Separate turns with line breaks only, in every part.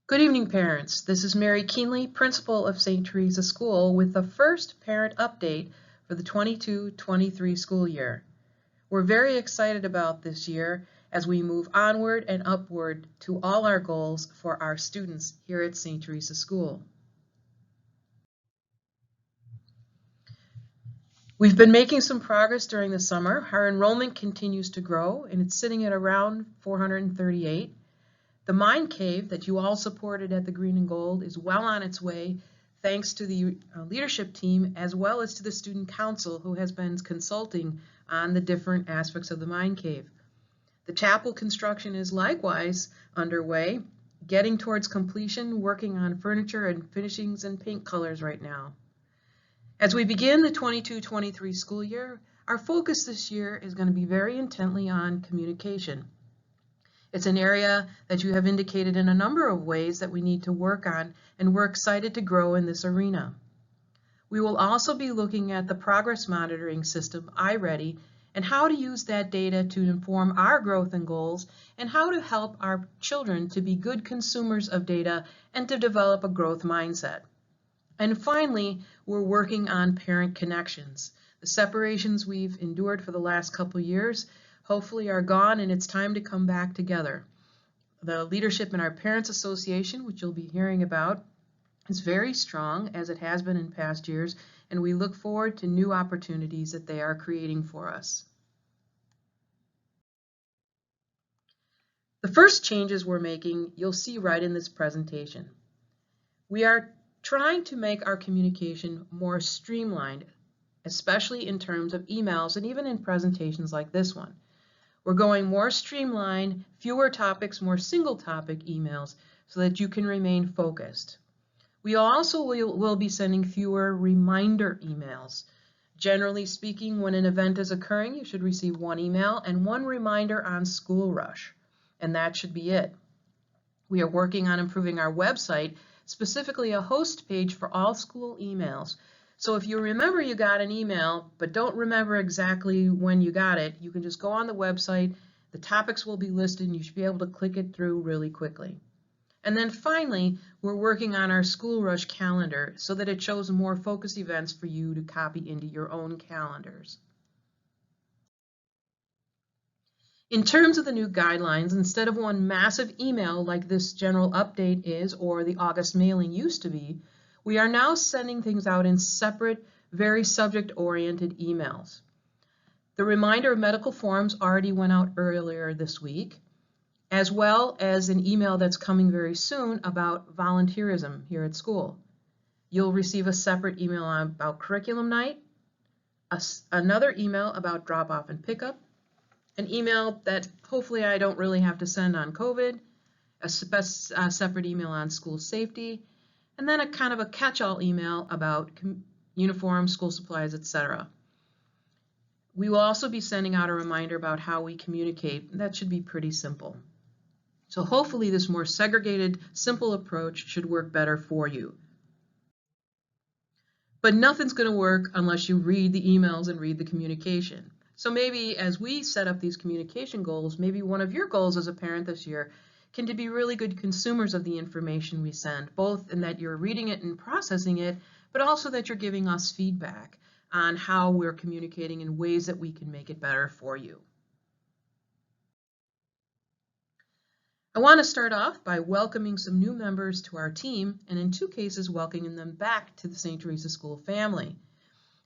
Good evening, parents. This is Mary Keenley, principal of St. Teresa School, with the first parent update for the 22-23 school year. We're very excited about this year as we move onward and upward to all our goals for our students here at St. Teresa School. We've been making some progress during the summer. Our enrollment continues to grow, and it's sitting at around 438. The Mind Cave that you all supported at the Green and Gold is well on its way, thanks to the leadership team as well as to the Student Council, who has been consulting on the different aspects of the Mind Cave. The chapel construction is likewise underway, getting towards completion, working on furniture and finishings and paint colors right now. As we begin the 22-23 school year, our focus this year is going to be very intently on communication. It's an area that you have indicated in a number of ways that we need to work on, and we're excited to grow in this arena. We will also be looking at the progress monitoring system, iReady, and how to use that data to inform our growth and goals, and how to help our children to be good consumers of data and to develop a growth mindset. And finally, we're working on parent connections. The separations we've endured for the last couple years hopefully are gone, and it's time to come back together. The leadership in our Parents Association, which you'll be hearing about, is very strong, as it has been in past years, and we look forward to new opportunities that they are creating for us. The first changes we're making, you'll see right in this presentation. We are trying to make our communication more streamlined, especially in terms of emails and even in presentations like this one. We're going more streamlined, fewer topics, more single topic emails so that you can remain focused. We also will be sending fewer reminder emails. Generally speaking, when an event is occurring, you should receive one email and one reminder on School Rush, and that should be it. We are working on improving our website, specifically a host page for all school emails. So if you remember you got an email but don't remember exactly when you got it, you can just go on the website, the topics will be listed, and you should be able to click it through really quickly. And then finally, we're working on our School Rush calendar so that it shows more focused events for you to copy into your own calendars. In terms of the new guidelines, instead of one massive email like this general update is or the August mailing used to be, we are now sending things out in separate, very subject-oriented emails. The reminder of medical forms already went out earlier this week, as well as an email that's coming very soon about volunteerism here at school. You'll receive a separate email about curriculum night, another email about drop-off and pickup, an email that hopefully I don't really have to send on COVID, a separate email on school safety, and then a kind of a catch-all email about uniforms, school supplies, etc. We will also be sending out a reminder about how we communicate. That should be pretty simple. So hopefully this more segregated, simple approach should work better for you. But nothing's going to work unless you read the emails and read the communication. So maybe as we set up these communication goals, maybe one of your goals as a parent this year can to be really good consumers of the information we send, both in that you're reading it and processing it, but also that you're giving us feedback on how we're communicating in ways that we can make it better for you. I want to start off by welcoming some new members to our team, and in two cases welcoming them back to the St. Teresa School family.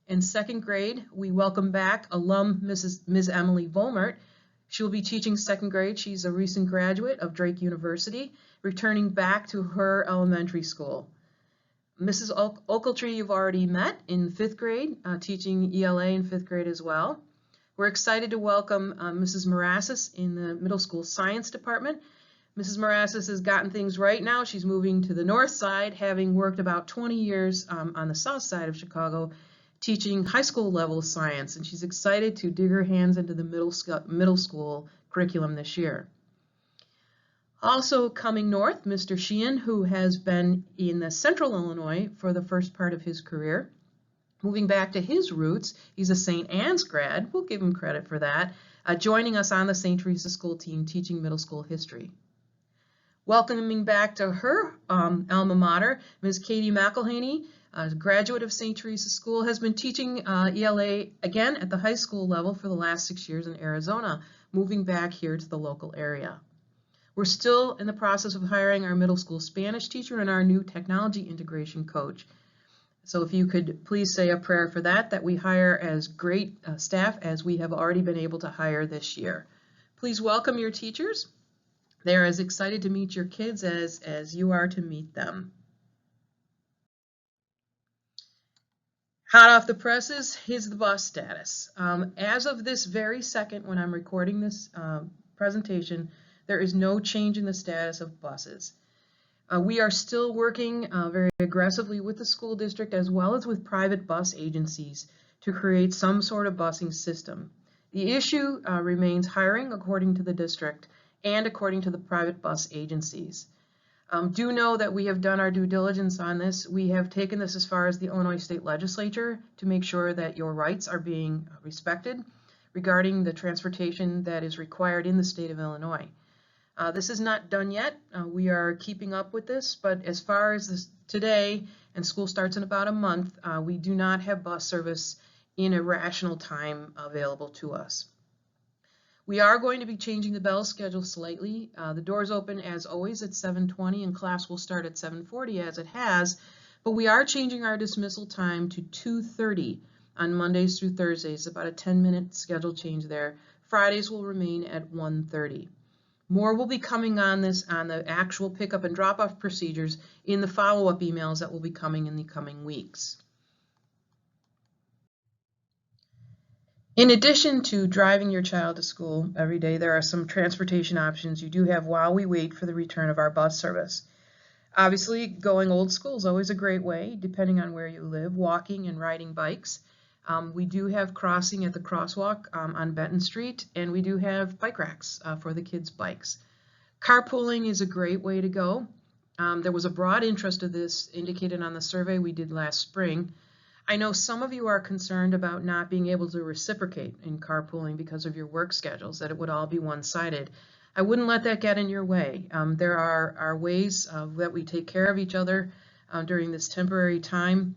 In second grade, we welcome back alum Ms. Emily Volmert. She'll be teaching second grade. She's a recent graduate of Drake University, returning back to her elementary school. Mrs. Ochiltree you've already met in fifth grade, teaching ELA in fifth grade as well. We're excited to welcome Mrs. Marassis in the middle school science department. Mrs. Marassis has gotten things right now. She's moving to the north side, having worked about 20 years on the south side of Chicago, teaching high school level science, and she's excited to dig her hands into the middle school curriculum this year. Also coming north, Mr. Sheehan, who has been in Central Illinois for the first part of his career. Moving back to his roots, he's a St. Anne's grad, we'll give him credit for that, joining us on the St. Teresa School team teaching middle school history. Welcoming back to her alma mater, Ms. Katie McElhaney, a graduate of St. Teresa School, has been teaching ELA again at the high school level for the last 6 years in Arizona, moving back here to the local area. We're still in the process of hiring our middle school Spanish teacher and our new technology integration coach. So if you could please say a prayer for that we hire as great staff as we have already been able to hire this year. Please welcome your teachers. They are as excited to meet your kids as you are to meet them. Hot off the presses, here's the bus status. As of this very second when I'm recording this presentation, there is no change in the status of buses. We are still working very aggressively with the school district as well as with private bus agencies to create some sort of busing system. The issue remains hiring according to the district and according to the private bus agencies. Do know that we have done our due diligence on this. We have taken this as far as the Illinois State Legislature to make sure that your rights are being respected regarding the transportation that is required in the state of Illinois. This is not done yet. We are keeping up with this, but as far as today, and school starts in about a month, we do not have bus service in a rational time available to us. We are going to be changing the bell schedule slightly. The doors open as always at 7:20 and class will start at 7:40 as it has, but we are changing our dismissal time to 2:30 on Mondays through Thursdays, about a 10-minute schedule change there. Fridays will remain at 1:30. More will be coming on this on the actual pickup and drop-off procedures in the follow-up emails that will be coming in the coming weeks. In addition to driving your child to school every day, there are some transportation options you do have while we wait for the return of our bus service. Obviously, going old school is always a great way, depending on where you live, walking and riding bikes. We do have crossing at the crosswalk on Benton Street, and we do have bike racks for the kids' bikes. Carpooling is a great way to go. There was a broad interest of this indicated on the survey we did last spring. I know some of you are concerned about not being able to reciprocate in carpooling because of your work schedules, that it would all be one-sided. I wouldn't let that get in your way. There are ways that we take care of each other during this temporary time,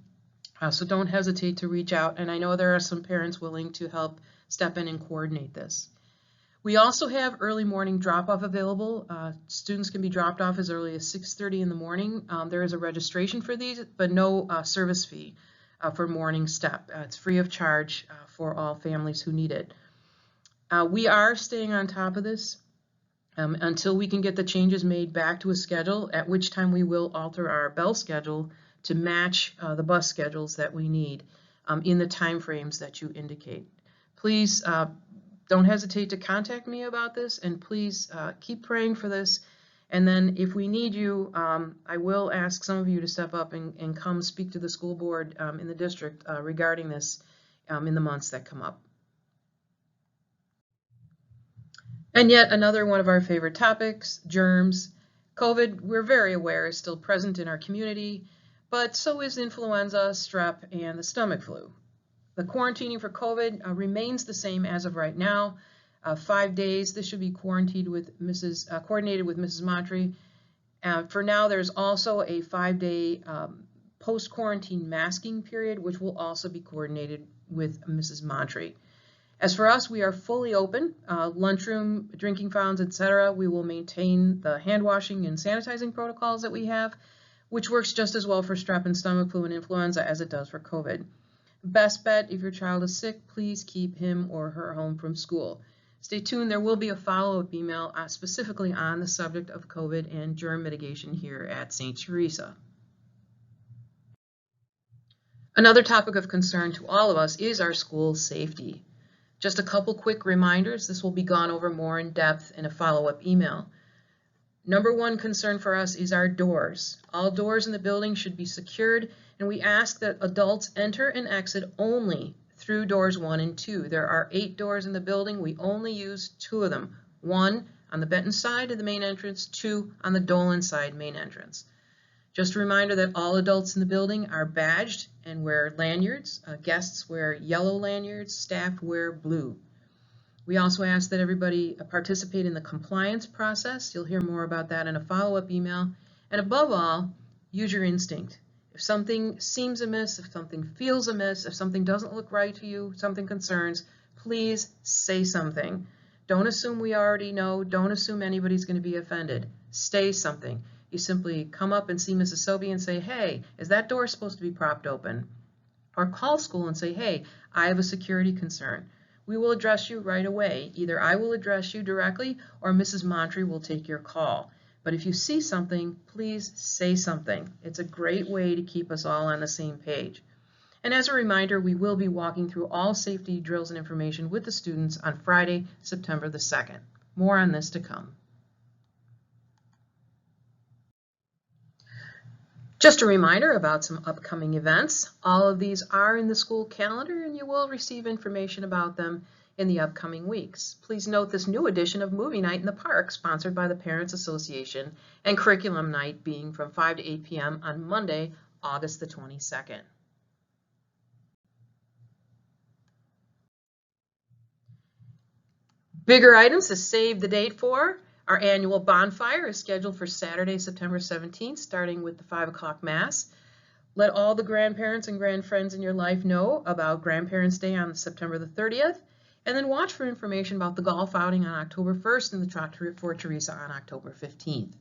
so don't hesitate to reach out, and I know there are some parents willing to help step in and coordinate this. We also have early morning drop-off available. Students can be dropped off as early as 6:30 in the morning. There is a registration for these, but no service fee for morning step. It's free of charge for all families who need it. We are staying on top of this until we can get the changes made back to a schedule, at which time we will alter our bell schedule to match the bus schedules that we need in the time frames that you indicate. Please don't hesitate to contact me about this, and please keep praying for this. And then if we need you, I will ask some of you to step up and come speak to the school board in the district regarding this in the months that come up. And yet another one of our favorite topics, germs. COVID, we're very aware, is still present in our community, but so is influenza, strep, and the stomach flu. The quarantining for COVID remains the same as of right now. 5 days. This should be coordinated with Mrs. Montre. For now, there's also a 5-day post-quarantine masking period, which will also be coordinated with Mrs. Montre. As for us, we are fully open. Lunchroom, drinking fountains, etc. We will maintain the hand washing and sanitizing protocols that we have, which works just as well for strep and stomach flu and influenza as it does for COVID. Best bet, if your child is sick, please keep him or her home from school. Stay tuned, there will be a follow-up email specifically on the subject of COVID and germ mitigation here at St. Teresa. Another topic of concern to all of us is our school safety. Just a couple quick reminders. This will be gone over more in depth in a follow-up email. Number one concern for us is our doors. All doors in the building should be secured, and we ask that adults enter and exit only through doors 1 and 2. There are 8 doors in the building. We only use 2 of them. 1 on the Benton side of the main entrance, 2 on the Dolan side main entrance. Just a reminder that all adults in the building are badged and wear lanyards. Guests wear yellow lanyards, staff wear blue. We also ask that everybody participate in the compliance process. You'll hear more about that in a follow-up email. And above all, use your instinct. If something seems amiss, if something feels amiss, if something doesn't look right to you, something concerns, please say something. Don't assume we already know. Don't assume anybody's going to be offended. Say something. You simply come up and see Mrs. Sobey and say, hey, is that door supposed to be propped open? Or call school and say, hey, I have a security concern. We will address you right away. Either I will address you directly or Mrs. Montre will take your call. But if you see something, please say something. It's a great way to keep us all on the same page. And as a reminder, we will be walking through all safety drills and information with the students on Friday, September the 2nd. More on this to come. Just a reminder about some upcoming events. All of these are in the school calendar and you will receive information about them in the upcoming weeks. Please note this new edition of Movie Night in the Park, sponsored by the Parents Association, and Curriculum Night being from 5 to 8 p.m. on Monday, August the 22nd. Bigger items to save the date for. Our annual bonfire is scheduled for Saturday, September 17th, starting with the 5 o'clock Mass. Let all the grandparents and grandfriends in your life know about Grandparents' Day on September the 30th, and then watch for information about the golf outing on October 1st and the Trot for Teresa on October 15th.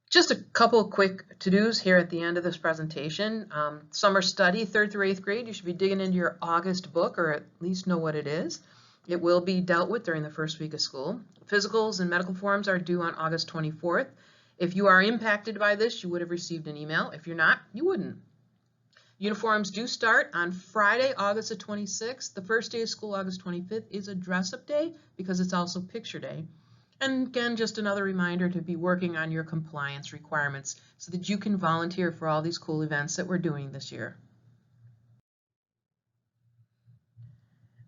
Just a couple of quick to-dos here at the end of this presentation. Summer study, 3rd through 8th grade, you should be digging into your August book, or at least know what it is. It will be dealt with during the first week of school. Physicals and medical forms are due on August 24th. If you are impacted by this, you would have received an email. If you're not, you wouldn't. Uniforms do start on Friday, August the 26th. The first day of school, August 25th, is a dress-up day because it's also picture day. And again, just another reminder to be working on your compliance requirements so that you can volunteer for all these cool events that we're doing this year.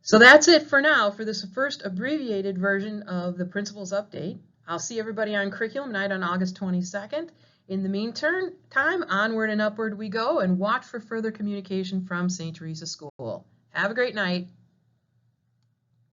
So that's it for now for this first abbreviated version of the Principal's Update. I'll see everybody on Curriculum Night on August 22nd. In the meantime, onward and upward we go, and watch for further communication from St. Teresa School. Have a great night.